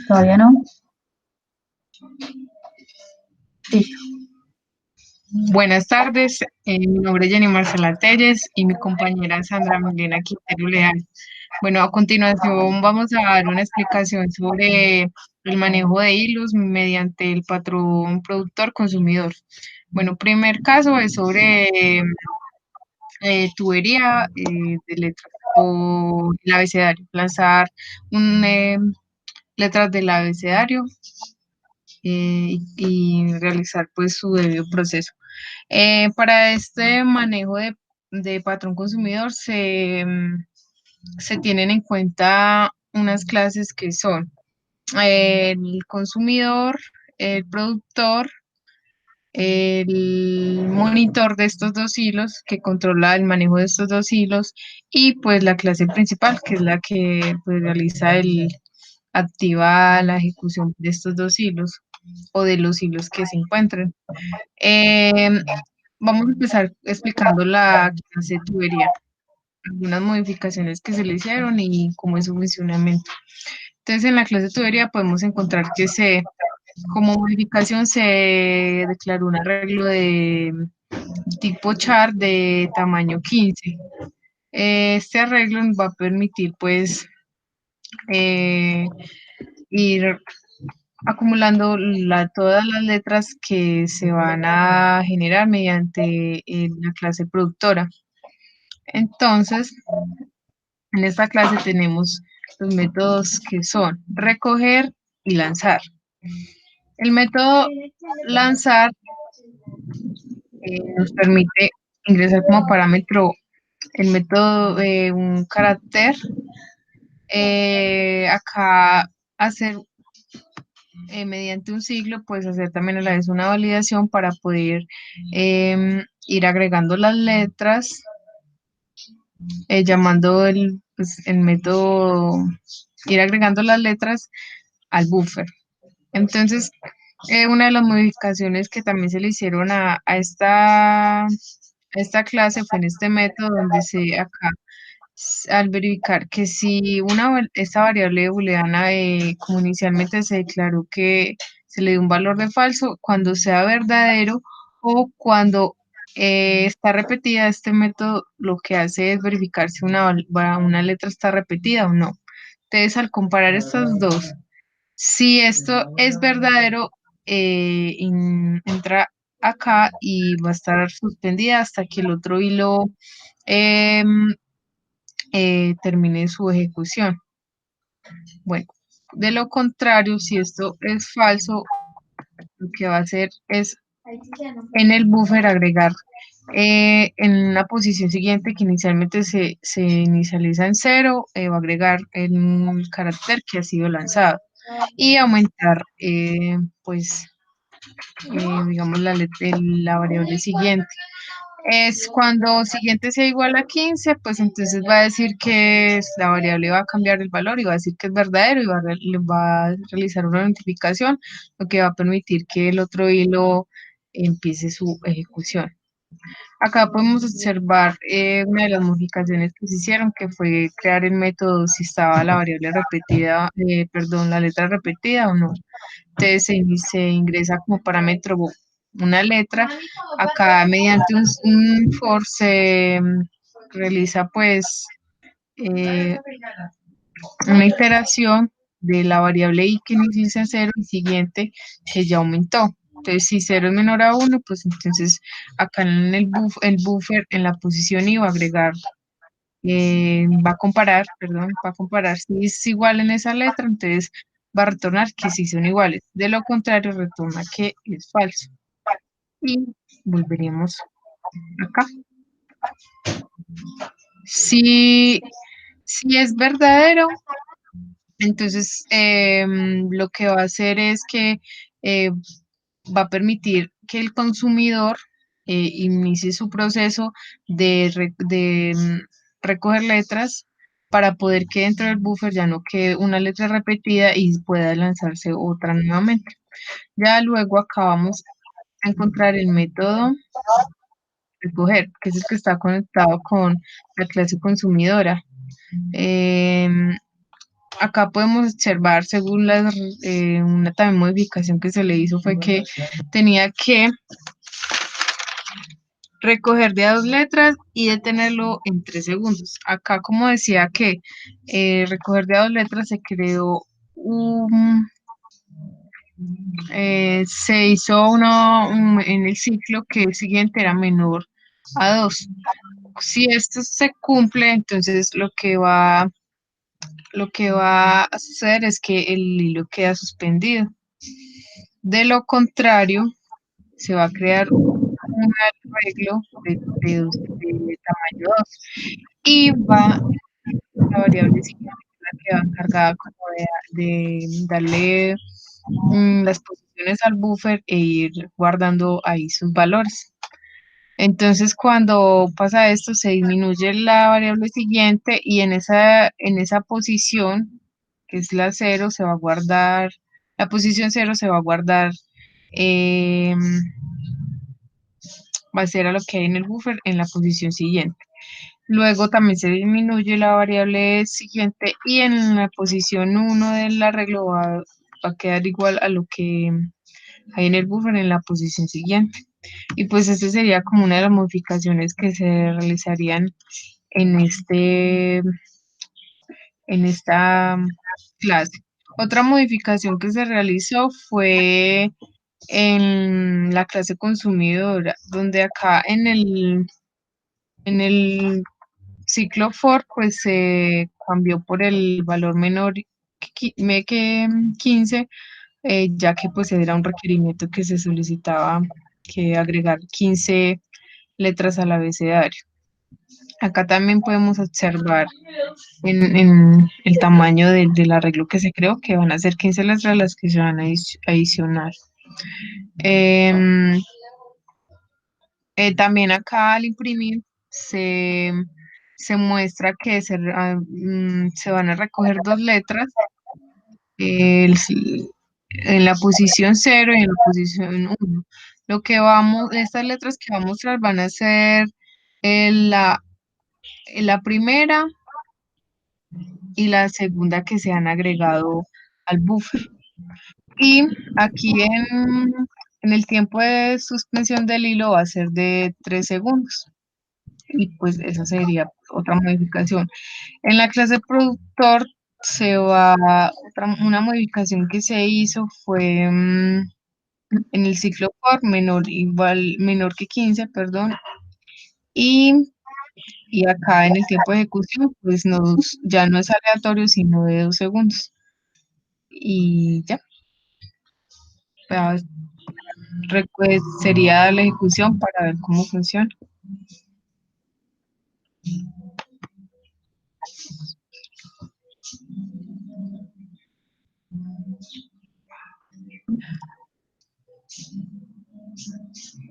Todavía no. Listo. Buenas tardes, mi nombre es Jenny Marcela Telles y mi compañera Sandra Milena Quintero Leal. Bueno, a continuación vamos a dar una explicación sobre el manejo de hilos mediante el patrón productor-consumidor. Bueno, primer caso es sobre tubería de letras o el abecedario, lanzar un, letras del abecedario y realizar pues su debido proceso. Para este manejo de patrón consumidor se tienen en cuenta unas clases que son el consumidor, el productor, el monitor de estos dos hilos que controla el manejo de estos dos hilos y pues la clase principal que es la que pues, realiza activa la ejecución de estos dos hilos o de los hilos que se encuentren. Eh, Vamos a empezar explicando la clase tubería, algunas modificaciones que se le hicieron y cómo es su funcionamiento. Entonces, en la clase tubería podemos encontrar que como modificación se declaró un arreglo de tipo char de tamaño 15. Este arreglo nos va a permitir, pues, eh, ir acumulando todas las letras que se van a generar mediante la clase productora. Entonces, en esta clase tenemos los métodos que son recoger y lanzar. El método lanzar nos permite ingresar como parámetro el método un carácter. Acá hacer mediante un siglo, pues hacer también a la vez una validación para poder ir agregando las letras, llamando pues, el método, ir agregando las letras al buffer. Entonces, una de las modificaciones que también se le hicieron a esta clase fue en este método donde acá, al verificar que si esta variable booleana, como inicialmente se declaró que se le dio un valor de falso, cuando sea verdadero o cuando está repetida, este método lo que hace es verificar si una letra está repetida o no. Entonces, al comparar estas dos, si esto es verdadero, entra acá y va a estar suspendida hasta que el otro hilo em, termine su ejecución. Bueno, de lo contrario, si esto es falso, lo que va a hacer es en el buffer agregar en la posición siguiente que inicialmente se inicializa en cero, va a agregar el carácter que ha sido lanzado y aumentar pues digamos la variable siguiente. Es cuando siguiente sea igual a 15, pues entonces va a decir que la variable va a cambiar el valor y va a decir que es verdadero y le va a realizar una notificación, lo que va a permitir que el otro hilo empiece su ejecución. Acá podemos observar una de las modificaciones que se hicieron, que fue crear el método si estaba la variable repetida, perdón, la letra repetida o no. Entonces se ingresa como parámetro una letra. Acá mediante un for se realiza pues eh, una iteración de la variable i que inicia en cero y siguiente que ya aumentó. Entonces, si cero es menor a uno, pues entonces acá en el buffer en la posición i va a agregar, va a comparar, perdón, va a comparar si es igual en esa letra, entonces va a retornar que sí son iguales. De lo contrario, retorna que es falso. Y volveríamos acá. Si, si es verdadero, entonces lo que va a hacer es que eh, va a permitir que el consumidor inicie su proceso de recoger letras para poder que dentro del buffer ya no quede una letra repetida y pueda lanzarse otra nuevamente. Ya luego acabamos a encontrar el método recoger, que es el que está conectado con la clase consumidora. Em, acá podemos observar, según una también modificación que se le hizo, fue que tenía que recoger de a 2 letras y detenerlo en 3 segundos. Acá, como decía que recoger de a 2 letras, se creó se hizo en el ciclo que el siguiente era menor a 2. Si esto se cumple, entonces lo que va a suceder es que el hilo queda suspendido. De lo contrario, se va a crear un arreglo de tamaño 2 y la variable siguiente, la que va encargada como de darle las posiciones al buffer e ir guardando ahí sus valores. Entonces, cuando pasa esto, se disminuye la variable siguiente y en esa posición, que es la 0, se va a guardar, la posición 0 se va a guardar, em, va a ser a lo que hay en el buffer en la posición siguiente. Luego también se disminuye la variable siguiente y en la posición 1 del arreglo va a quedar igual a lo que hay en el buffer en la posición siguiente. Y pues esta sería como una de las modificaciones que se realizarían en esta clase. Otra modificación que se realizó fue en la clase consumidora, donde acá en el ciclo for pues se cambió por el valor menor que 15, ya que pues era un requerimiento que se solicitaba que agregar 15 letras al abecedario. Acá también podemos observar en el tamaño del arreglo que se creó, que van a ser 15 letras las que se van a adicionar. Em, también acá al imprimir se muestra que se van a recoger 2 letras, el- en la posición 0 y en la posición 1. Estas letras que va a mostrar van a ser la primera y la segunda que se han agregado al buffer. Y aquí en el tiempo de suspensión del hilo va a ser de 3 segundos. Y pues esa sería otra modificación. En la clase productor una modificación que se hizo fue en el ciclo for menor que 15, perdón, y, y acá en el tiempo de ejecución pues ya no es aleatorio sino de 2 segundos. Y ya, ya, sería la ejecución para ver cómo funciona.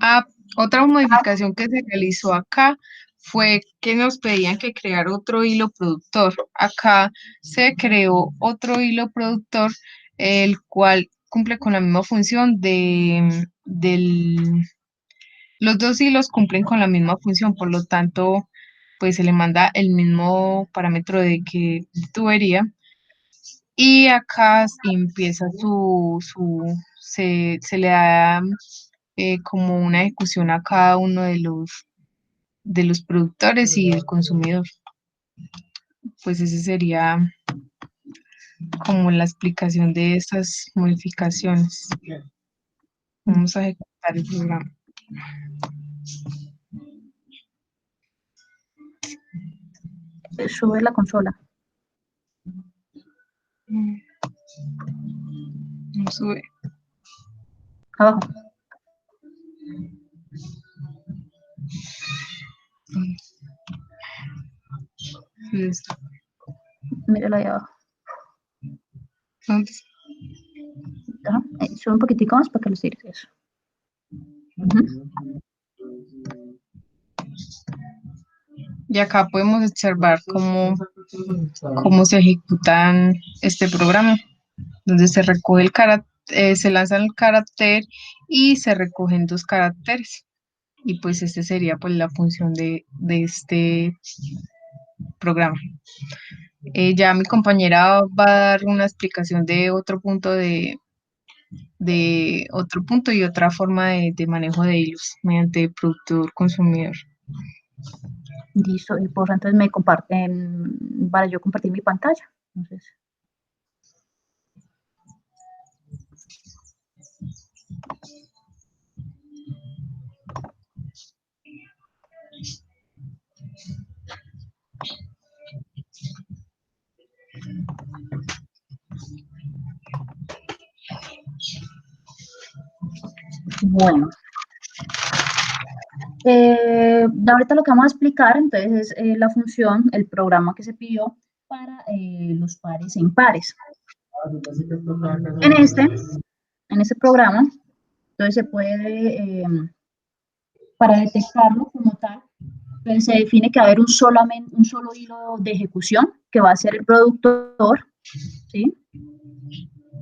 Ah, otra modificación que se realizó acá fue que nos pedían que crear otro hilo productor. Acá se creó otro hilo productor, el cual cumple con la misma función los dos hilos cumplen con la misma función, por lo tanto, pues se le manda el mismo parámetro de tubería. Y acá empieza se le da como una ejecución a cada uno de los productores y del consumidor. Pues ese sería como la explicación de estas modificaciones. Vamos a ejecutar el programa. Sube la consola. No sube. Abajo. Listo. Míralo ahí abajo. ¿Dónde? Ajá. Sube un poquitico más para que lo tires. Eso. Y acá podemos observar cómo se ejecutan este programa, donde se recoge se lanza el carácter y se recogen 2 caracteres. Y pues esta sería pues la función de este programa. Ya mi compañera va a dar una explicación de otro punto de otro punto y otra forma de manejo de hilos mediante productor consumidor. Listo, y por entonces me comparten, para yo compartir mi pantalla. Entonces, bueno, ahorita lo que vamos a explicar, entonces, es la función, el programa que se pidió para los pares e impares. En este programa, entonces se puede, para detectarlo como tal, entonces se define que va a haber un solo hilo de ejecución, que va a ser el productor, ¿sí?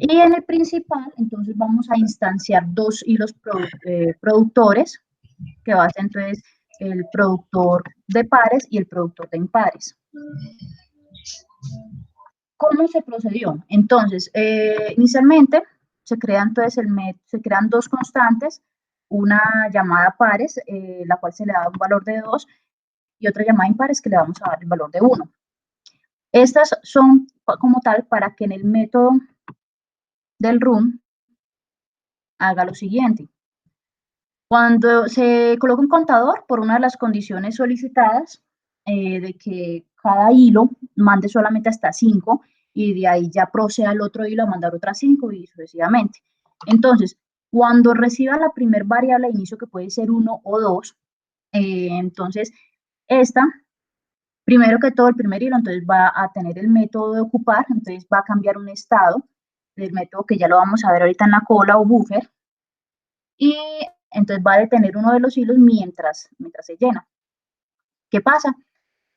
Y en el principal, entonces vamos a instanciar dos hilos productores, que va a ser entonces el productor de pares y el productor de impares. ¿Cómo se procedió? Entonces, inicialmente se crean, entonces, se crean dos constantes, una llamada pares, la cual se le da un valor de 2, y otra llamada impares que le vamos a dar el valor de 1. Estas son como tal para que en el método del run haga lo siguiente. Cuando se coloca un contador por una de las condiciones solicitadas, de que cada hilo mande solamente hasta 5 y de ahí ya proceda el otro hilo a mandar otras 5 y sucesivamente. Entonces, cuando reciba la primer variable de inicio, que puede ser 1 o 2, entonces esta, primero que todo, el primer hilo, entonces va a tener el método de ocupar, entonces va a cambiar un estado del método que ya lo vamos a ver ahorita en la cola o buffer, y entonces va a detener uno de los hilos mientras se llena. ¿Qué pasa?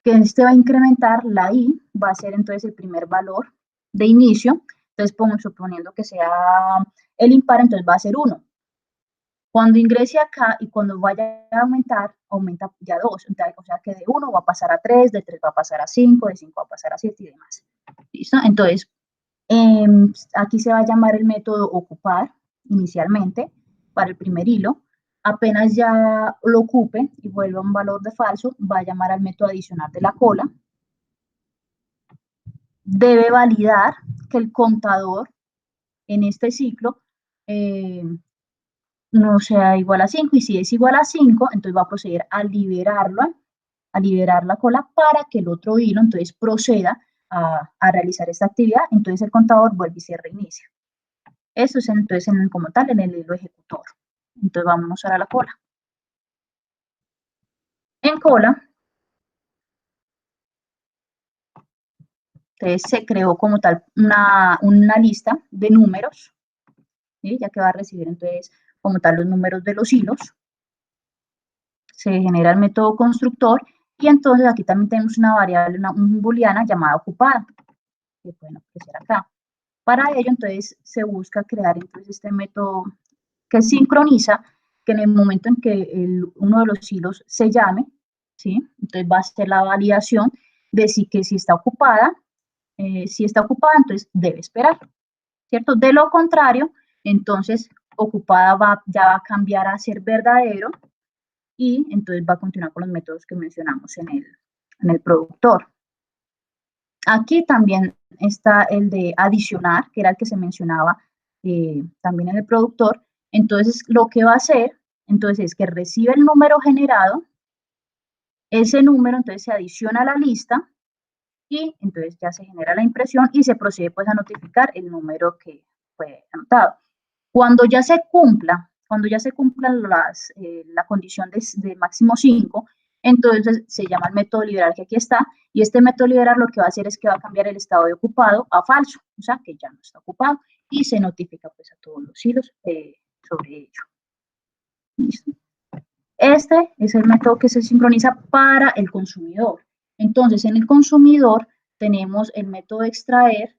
Que este va a incrementar la i, va a ser entonces el primer valor de inicio, entonces suponiendo que sea el impar, entonces va a ser 1. Cuando ingrese acá y cuando vaya a aumentar, aumenta ya 2, o sea que de 1 va a pasar a 3, de 3 va a pasar a 5, de 5 va a pasar a 7 y demás. ¿Listo? Entonces, aquí se va a llamar el método ocupar inicialmente para el primer hilo. Apenas ya lo ocupe y vuelva un valor de falso, va a llamar al método adicional de la cola. Debe validar que el contador en este ciclo no sea igual a 5, y si es igual a 5, entonces va a proceder a liberar la cola para que el otro hilo entonces proceda a realizar esta actividad, entonces el contador vuelve y se reinicia. Eso es entonces como tal en el hilo ejecutor. Entonces vamos a la cola. En cola, entonces se creó como tal una lista de números, ¿sí? Ya que va a recibir entonces como tal los números de los hilos. Se genera el método constructor y entonces aquí también tenemos una variable, una booleana llamada ocupada, que pueden aparecer acá. Para ello entonces se busca crear entonces este método que sincroniza que en el momento en que uno de los hilos se llame, ¿sí? Entonces va a ser la validación de que si está ocupada, entonces debe esperar, ¿cierto? De lo contrario, entonces ocupada ya va a cambiar a ser verdadero y entonces va a continuar con los métodos que mencionamos en el productor. Aquí también está el de adicionar, que era el que se mencionaba también en el productor. Entonces, lo que va a hacer, entonces, es que recibe el número generado, ese número entonces se adiciona a la lista y entonces ya se genera la impresión y se procede pues a notificar el número que fue anotado. Cuando ya se cumpla la condición de máximo 5, entonces se llama el método liberar, que aquí está, y este método liberar lo que va a hacer es que va a cambiar el estado de ocupado a falso, o sea que ya no está ocupado, y se notifica pues a todos los hilos sobre ello. ¿Listo? Este es el método que se sincroniza para el consumidor. Entonces, en el consumidor tenemos el método de extraer,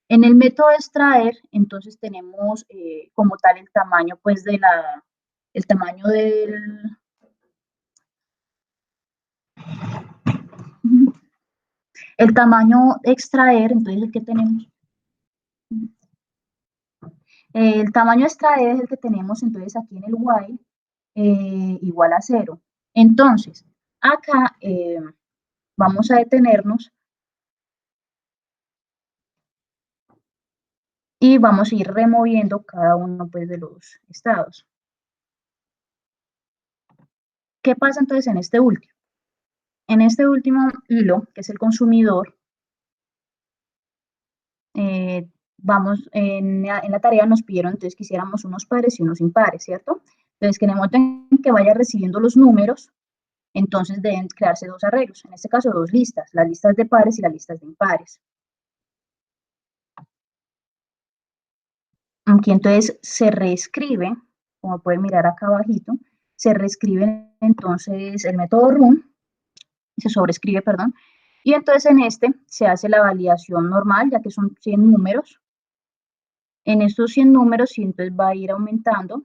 En el método de extraer, entonces tenemos como tal el tamaño, pues, el tamaño El tamaño extraer, entonces el que tenemos. El tamaño extraer es el que tenemos entonces aquí en el while, igual a 0. Entonces, acá vamos a detenernos y vamos a ir removiendo cada uno pues, de los estados. ¿Qué pasa entonces en este último? En este último hilo, que es el consumidor, vamos, en la tarea nos pidieron entonces que hiciéramos unos pares y unos impares, ¿cierto? Entonces, que en el momento en que vaya recibiendo los números, entonces deben crearse dos arreglos, en este caso dos listas, las listas de pares y las listas de impares. Aquí entonces se reescribe, como pueden mirar acá abajito, se reescribe entonces el método run, se sobrescribe, perdón, y entonces en este se hace la validación normal, ya que son 100 números. En estos 100 números, y entonces va a ir aumentando,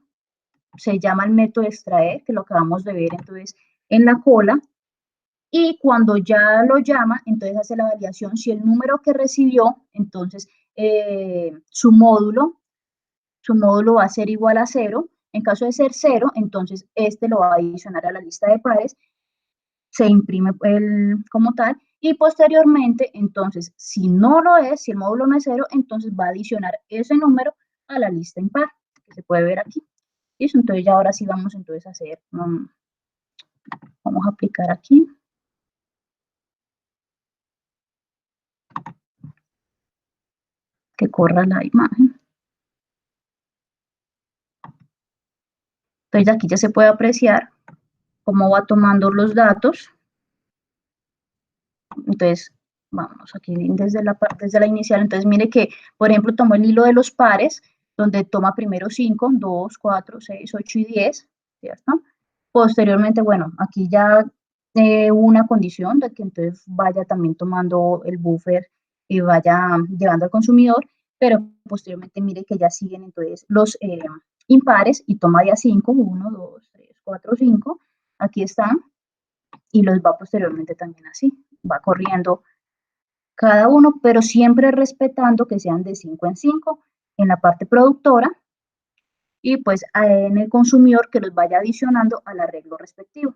se llama el método extraer, que lo acabamos de ver entonces en la cola, y cuando ya lo llama, entonces hace la validación, si el número que recibió, entonces su módulo va a ser igual a 0, en caso de ser 0, entonces este lo va a adicionar a la lista de pares, se imprime como tal, y posteriormente, entonces, si no lo es, si el módulo no es 0, entonces va a adicionar ese número a la lista impar, que se puede ver aquí. ¿Listo? Entonces ya ahora sí vamos entonces a hacer, vamos a aplicar aquí. Que corra la imagen. Entonces aquí ya se puede apreciar cómo va tomando los datos. Entonces, vamos aquí desde la inicial. Entonces, mire que, por ejemplo, tomó el hilo de los pares, donde toma primero 5, 2, 4, 6, 8 y 10, ¿cierto? Posteriormente, bueno, aquí ya hubo una condición de que entonces vaya también tomando el buffer y vaya llevando al consumidor, pero posteriormente mire que ya siguen entonces los impares y toma ya 5, 1, 2, 3, 4, 5, aquí están, y los va posteriormente también así, va corriendo cada uno, pero siempre respetando que sean de 5 en 5 en la parte productora y pues en el consumidor que los vaya adicionando al arreglo respectivo,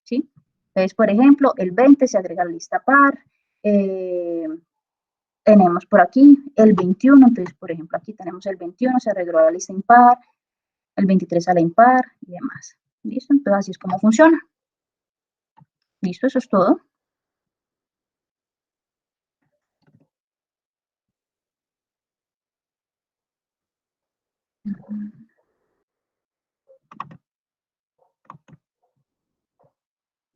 ¿sí? Entonces, por ejemplo, el 20 se agrega a la lista par, tenemos por aquí el 21, entonces, por ejemplo, aquí tenemos el 21, se arregló a la lista impar, el 23 a la impar y demás. ¿Listo? Entonces, así es como funciona. ¿Listo? Eso es todo.